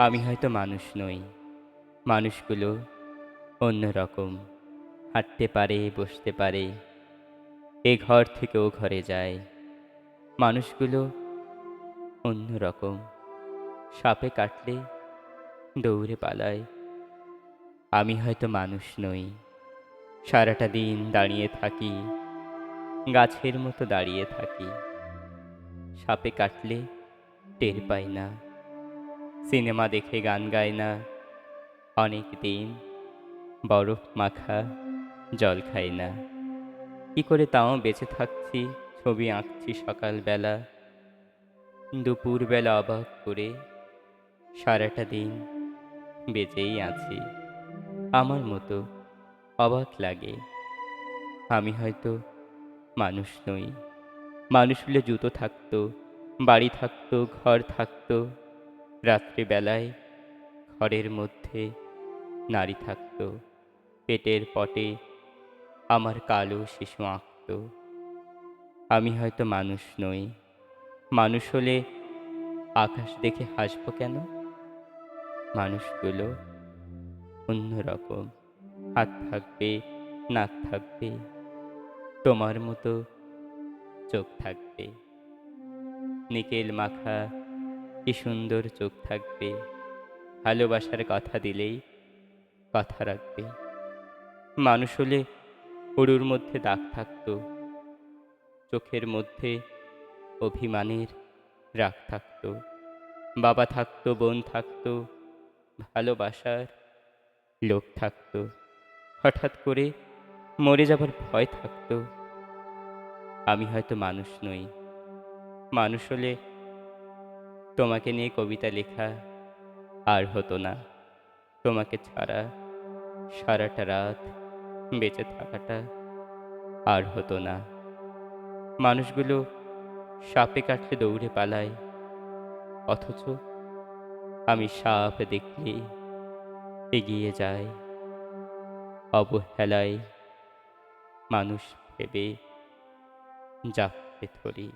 আমি হয়তো মানুষ নই, মানুষগুলো অন্যরকম। হাঁটতে পারে, বসতে পারে, এ ঘর থেকে ও ঘরে যায়। মানুষগুলো অন্যরকম। সাপে কাটলে দৌড়ে পালায়। আমি হয়তো মানুষ নই, সারাটা দিন দাঁড়িয়ে থাকি, গাছের মতো দাঁড়িয়ে থাকি। সাপে কাটলে টের পাই না, সিনেমা দেখে গান গায় না, অনেক দিন বরফ মাখা জল খাই না। কি করে তাও বেঁচে থাকছি, ছবি আঁকছি সকালবেলা, দুপুরবেলা অবাক করে, সারাটা দিন বেঁচেই আছি। আমার মতো অবাক লাগে, আমি হয়তো মানুষ নই। মানুষ হলে জুতো থাকতো, বাড়ি থাকতো, ঘর থাকতো, রাত্রিবেলায় ঘরের মধ্যে নারী থাকতো, পেটের পটে আমার কালো শিশু আঁকতো। আমি হয়তো মানুষ নই, মানুষ হলে আকাশ দেখে হাসবো কেন? মানুষগুলো অন্যরকম। হাত থাকবে, নাক থাকবে, তোমার মতো চোখ থাকবে, নিকেল মাখা কি সুন্দর চোখ থাকবে। ভালোবাসার কথা দিলেই কথা রাখবে। মানুষ হলে গরুর মধ্যে দাগ থাকতো, চোখের মধ্যে অভিমানের রাগ থাকতো। বাবা থাকতো, বোন থাকতো, ভালোবাসার লোক থাকতো। হঠাৎ করে মরে যাবার ভয় থাকতো। আমি হয়তো মানুষ নই, মানুষ হলে তোমাকে নিয়ে কবিতা লেখা আর হতো না। তোমাকে ছাড়া সারাটা রাত বেঁচে থাকাটা আর হতো না। মানুষগুলো সাপে কাটলে দৌড়ে পালায়, অথচ আমি সাপ দেখলে এগিয়ে যাই। অবহেলায় মানুষ ভেবে জাপটে ধরি।